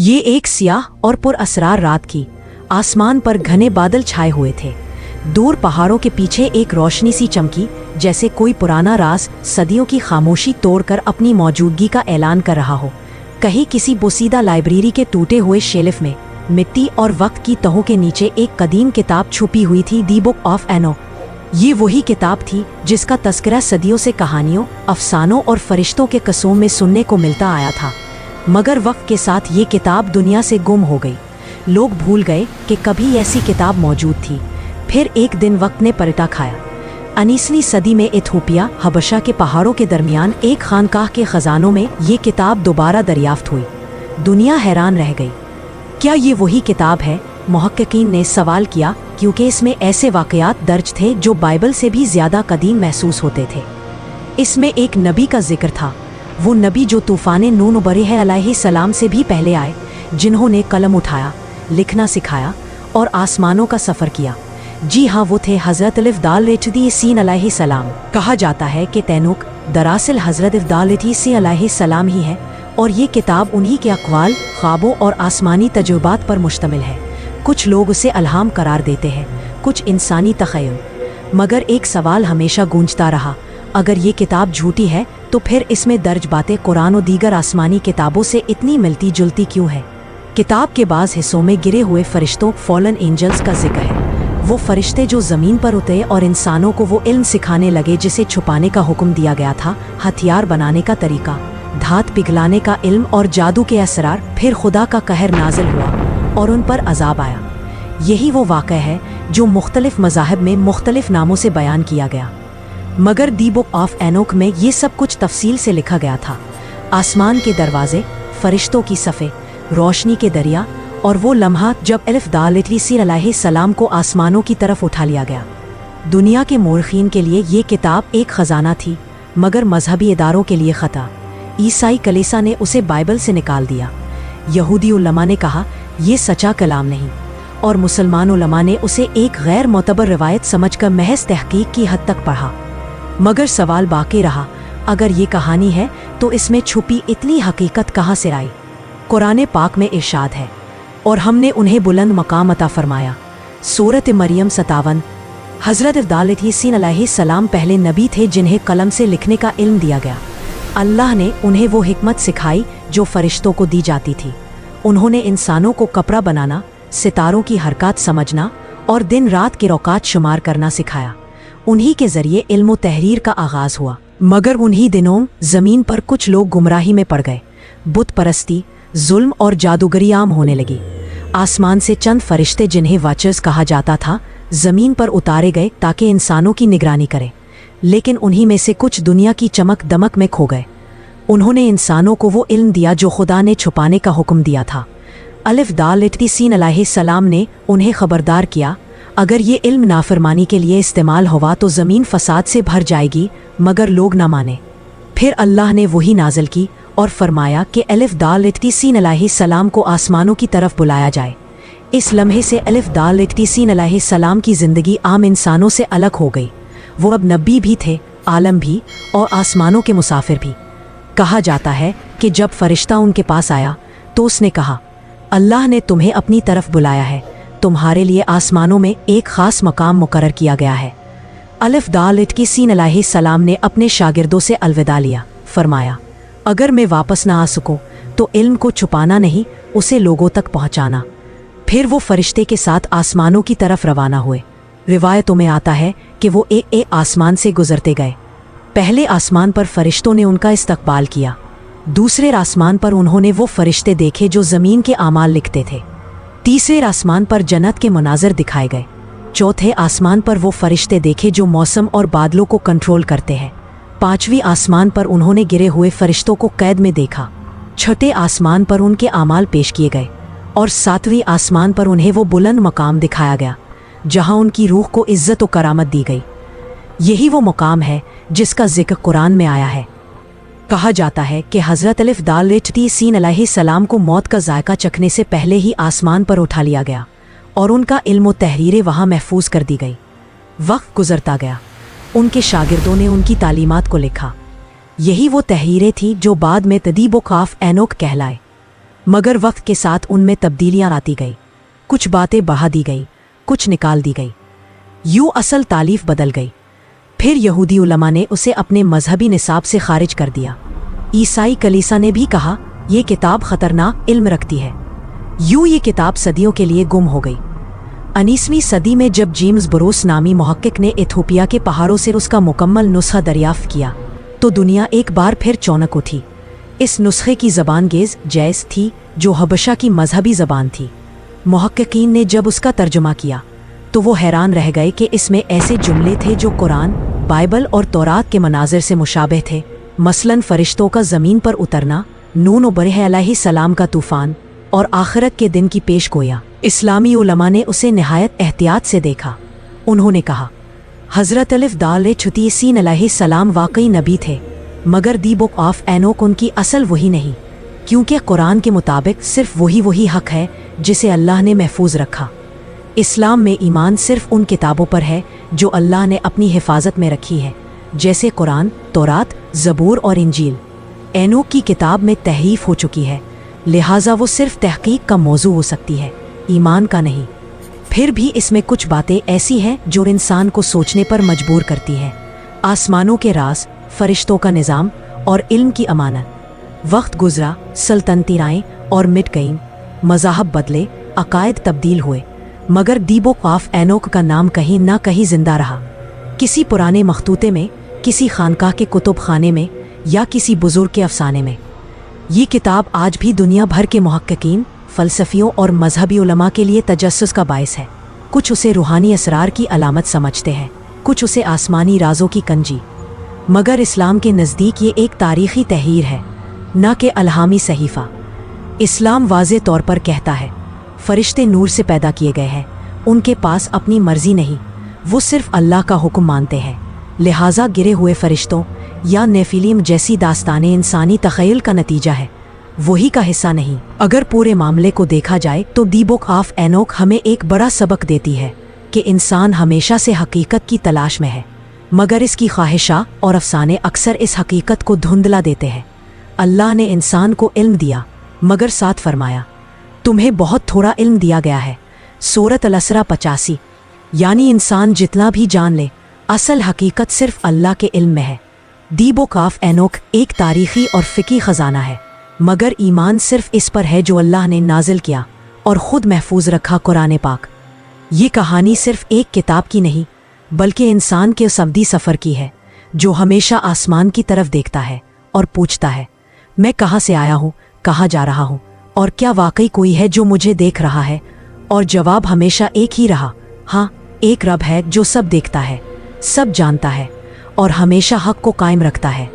ये एक सियाह और पुरअसरार रात की आसमान पर घने बादल छाए हुए थे। दूर पहाड़ों के पीछे एक रोशनी सी चमकी, जैसे कोई पुराना राज सदियों की खामोशी तोड़कर अपनी मौजूदगी का ऐलान कर रहा हो। कहीं किसी बोसीदा लाइब्रेरी के टूटे हुए शेल्फ में मिट्टी और वक्त की तहों के नीचे एक कदीम किताब छुपी हुई थी, दी बुक ऑफ एनोक। ये वही किताब थी जिसका तस्करा सदियों से कहानियों, अफसानों और फरिश्तों के कसूम में सुनने को मिलता आया था। मगर वक्त के साथ ये किताब दुनिया से गुम हो गई। लोग भूल गए कि कभी ऐसी किताब मौजूद थी। फिर एक दिन वक्त ने पलटा खाया। 19वीं सदी में इथोपिया, हबशा के पहाड़ों के दरमियान एक खानकाह के खजानों में ये किताब दोबारा दरियाफ्त हुई। दुनिया हैरान रह गई। क्या ये वही किताब है? मुहक्किकीन ने सवाल किया, क्योंकि इसमें ऐसे वाक़यात दर्ज थे जो बाइबल से भी ज़्यादा कदीम महसूस होते थे। इसमें एक नबी का जिक्र था, वो नबी जो तूफ़ान नून बरीह अलैहिस्सलाम से भी पहले आए, जिन्होंने कलम उठाया, लिखना सिखाया और आसमानों का सफ़र किया। जी हाँ, वो थे हज़रत इफ़दाल इसीन अलैहिस्सलाम। कहा जाता है कि तैनुक दरअसल हज़रत इफ़दाल इसीन अलैहिस्सलाम ही है, और ये किताब उन्हीं के अक़वाल, ख्वाबों और आसमानी तजुर्बात पर मुश्तमिल है। कुछ लोग उसे अल्हाम करार देते हैं, कुछ इंसानी तख़य्युल। मगर एक सवाल हमेशा गूंजता रहा, अगर ये किताब झूठी है तो फिर इसमें दर्ज बातें कुरान और दीगर आसमानी किताबों से इतनी मिलती जुलती क्यों है? किताब के बाज़ हिस्सों में गिरे हुए फरिश्तों, फॉलन एंजल्स का जिक्र है। वो फरिश्ते जो ज़मीन पर उतरे और इंसानों को वो इल्म सिखाने लगे जिसे छुपाने का हुक्म दिया गया था, हथियार बनाने का तरीका, धात पिघलाने का इल्म और जादू के असरार। फिर खुदा का कहर नाजिल हुआ और उन पर अजाब आया। यही वो वाक़या है जो मुख्तलिफ मज़ाहिब में मुख्तलिफ नामों से बयान किया गया, मगर दी बुक ऑफ एनोक में ये सब कुछ तफसील से लिखा गया था। आसमान के दरवाजे, फरिश्तों की सफ़े, रोशनी के दरिया और वो लम्हा जब इफ़दाल इसीन अलैहिस्सलाम को आसमानों की तरफ उठा लिया गया। दुनिया के मोरखीन के लिए ये किताब एक ख़जाना थी, मगर मजहबी इदारों के लिए ख़ता। ईसाई कलीसा ने उसे बाइबल से निकाल दिया। यहूदी उलमा ने कहा ये सच्चा कलाम नहीं, और मुसलमान उलमा ने उसे एक गैर मोतबर रिवायत समझकर महज तहकीक की हद तक पढ़ा। मगर सवाल बाकी रहा, अगर ये कहानी है तो इसमें छुपी इतनी हकीकत कहाँ से आई? कुरान पाक में इरशाद है, और हमने उन्हें बुलंद मकाम अता फरमाया। सूरत मरियम 57। हज़रत इफ़दाल इसीन अलैहिस्सलाम पहले नबी थे जिन्हें कलम से लिखने का इल्म दिया गया। अल्लाह ने उन्हें वो हिकमत सिखाई जो फरिश्तों को दी जाती थी। उन्होंने इंसानों को कपड़ा बनाना, सितारों की हरकत समझना और दिन रात के औकात शुमार करना सिखाया। उन्हीं के ज़रिए इल्म तहरीर का आगाज़ हुआ। मगर उन्हीं दिनों ज़मीन पर कुछ लोग गुमराही में पड़ गए। बुत परस्ती, जुल्म और जादूगरी आम होने लगी। आसमान से चंद फरिश्ते, जिन्हें वाचर्स कहा जाता था, ज़मीन पर उतारे गए ताकि इंसानों की निगरानी करें। लेकिन उन्हीं में से कुछ दुनिया की चमक दमक में खो गए। उन्होंने इंसानों को वो इल्म दिया जो खुदा ने छुपाने का हुक्म दिया था। इफ़दाल इसीन अलैहिस्सलाम ने उन्हें खबरदार किया, अगर ये इल्म नाफरमानी के लिए इस्तेमाल हुआ तो ज़मीन फसाद से भर जाएगी, मगर लोग ना माने। फिर अल्लाह ने वही नाज़िल की और फरमाया कि इफ़दाल इसीन अलैहिस्सलाम को आसमानों की तरफ बुलाया जाए। इस लम्हे से इफ़दाल इसीन अलैहिस्सलाम की ज़िंदगी आम इंसानों से अलग हो गई। वो अब नबी भी थे, आलम भी, और आसमानों के मुसाफिर भी। कहा जाता है कि जब फरिश्ता उनके पास आया तो उसने कहा, अल्लाह ने तुम्हें अपनी तरफ बुलाया है, तुम्हारे लिए आसमानों में एक ख़ास मकाम मुकर्रर किया गया है। इफ़दाल इसीन अलैहिस्सलाम ने अपने शागिर्दों से अलविदा लिया। फरमाया, अगर मैं वापस ना आ सकूं तो इल्म को छुपाना नहीं, उसे लोगों तक पहुंचाना। फिर वो फरिश्ते के साथ आसमानों की तरफ रवाना हुए। रिवायतों में आता है कि वो एक आसमान से गुजरते गए। पहले आसमान पर फरिश्तों ने उनका इस्तकबाल किया। दूसरे आसमान पर उन्होंने वो फरिश्ते देखे जो ज़मीन के आमाल लिखते थे। तीसरे आसमान पर जन्नत के मनाज़र दिखाए गए। चौथे आसमान पर वो फरिश्ते देखे जो मौसम और बादलों को कंट्रोल करते हैं। पांचवीं आसमान पर उन्होंने गिरे हुए फरिश्तों को कैद में देखा। छठे आसमान पर उनके आमाल पेश किए गए, और सातवीं आसमान पर उन्हें वो बुलंद मकाम दिखाया गया जहां उनकी रूह को इज्जत और करामत दी गई। यही वो मकाम है जिसका जिक्र कुरान में आया है। कहा जाता है कि हज़रत इफ़दाल इसीन अलैहिस्सलाम को मौत का जायका चखने से पहले ही आसमान पर उठा लिया गया और उनका इल्म व तहरीरें वहाँ महफूज कर दी गई। वक्त गुजरता गया, उनके शागिर्दों ने उनकी तालीमात को लिखा। यही वो तहरीरें थी जो बाद में दी बुक ऑफ एनोक कहलाए। मगर वक्त के साथ उनमें तब्दीलियां आती गई, कुछ बातें बढ़ा दी गई, कुछ निकाल दी गई। यूं असल तालीफ बदल गई। फिर यहूदी उलमा ने उसे अपने मजहबी निसाब से खारिज कर दिया। ईसाई कलीसा ने भी कहा ये किताब खतरनाक इल्म रखती है। यूं ये किताब सदियों के लिए गुम हो गई। 19वीं सदी में जब जेम्स ब्रूस नामी मुहक्किक ने इथोपिया के पहाड़ों से उसका मुकम्मल नुस्खा दरियाफ्त किया तो दुनिया एक बार फिर चौंक उठी। इस नुस्खे की ज़बान गेज़ जैस थी, जो हबशा की मजहबी ज़बान थी। मुहक्किकीन ने जब उसका तर्जुमा किया तो वो हैरान रह गए कि इसमें ऐसे जुमले थे जो कुरान, बाइबल और तौरात के मनाजिर से मुशाबह थे। मसलन फरिश्तों का ज़मीन पर उतरना, नून और बरह अलैहिस्सलाम का तूफ़ान और आखिरत के दिन की पेश गोया। इस्लामी उलमा ने उसे निहायत एहतियात से देखा। उन्होंने कहा हज़रत अलिफ दाल छुती सीन अलैहिस्सलाम वाकई नबी थे, मगर दी बुक ऑफ एनोक उनकी असल वही नहीं, क्योंकि कुरान के मुताबिक सिर्फ वही हक है जिसे अल्लाह ने महफूज रखा। इस्लाम में ईमान सिर्फ उन किताबों पर है जो अल्लाह ने अपनी हिफाजत में रखी है, जैसे कुरान, तौरात, ज़बूर और इंजील। एनोक की किताब में तहरीफ हो चुकी है, लिहाजा वो सिर्फ तहकीक का मौजू हो सकती है, ईमान का नहीं। फिर भी इसमें कुछ बातें ऐसी हैं जो इंसान को सोचने पर मजबूर करती हैं। आसमानों के राज, फरिश्तों का निज़ाम और इल्म की अमानत। वक्त गुजरा, सल्तनती राएं और मिट गईं, मज़ाहब बदले, अकायद तब्दील हुए, मगर दी बुक ऑफ एनोक का नाम कहीं ना कहीं जिंदा रहा। किसी पुराने मखतूते में, किसी खानकाह के कुतुब खाने में या किसी बुजुर्ग के अफसाने में। ये किताब आज भी दुनिया भर के मुहक्किकीन, फ़लसफ़ियों और मजहबी उलमा के लिए तजस्सुस का बायस है। कुछ उसे रूहानी असरार की अलामत समझते हैं, कुछ उसे आसमानी राजों की कंजी। मगर इस्लाम के नज़दीक ये एक तारीख़ी तहरीर है, न कि अलहामी सहीफ़ा। इस्लाम वाज़े तौर पर कहता है फ़रिश्ते नूर से पैदा किए गए हैं, उनके पास अपनी मर्ज़ी नहीं, वो सिर्फ अल्लाह का हुक्म मानते हैं। लिहाजा गिरे हुए फ़रिश्तों या नेफिलीम जैसी दास्तानें इंसानी तख़य्युल का नतीजा है, वही का हिस्सा नहीं। अगर पूरे मामले को देखा जाए तो दी बुक ऑफ एनोक हमें एक बड़ा सबक देती है कि इंसान हमेशा से हकीकत की तलाश में है, मगर इसकी ख्वाहिशा और अफसाने अक्सर इस हकीकत को धुंधला देते हैं। अल्लाह ने इंसान को इल्म दिया, मगर साथ फरमाया तुम्हें बहुत थोड़ा इल्म दिया गया है। सूरत अल-इसरा 85। यानी इंसान जितना भी जान ले, असल हकीकत सिर्फ अल्लाह के इल्म में है। दी बुक ऑफ एनोक एक तारीख़ी और फ़िकी ख़जाना है, मगर ईमान सिर्फ इस पर है जो अल्लाह ने नाजिल किया और ख़ुद महफूज रखा, कुरान पाक। ये कहानी सिर्फ एक किताब की नहीं, बल्कि इंसान के उस अब्दी सफ़र की है जो हमेशा आसमान की तरफ देखता है और पूछता है मैं कहाँ से आया हूँ, कहाँ जा रहा हूँ, और क्या वाकई कोई है जो मुझे देख रहा है। और जवाब हमेशा एक ही रहा, हाँ, एक रब है जो सब देखता है, सब जानता है और हमेशा हक को कायम रखता है।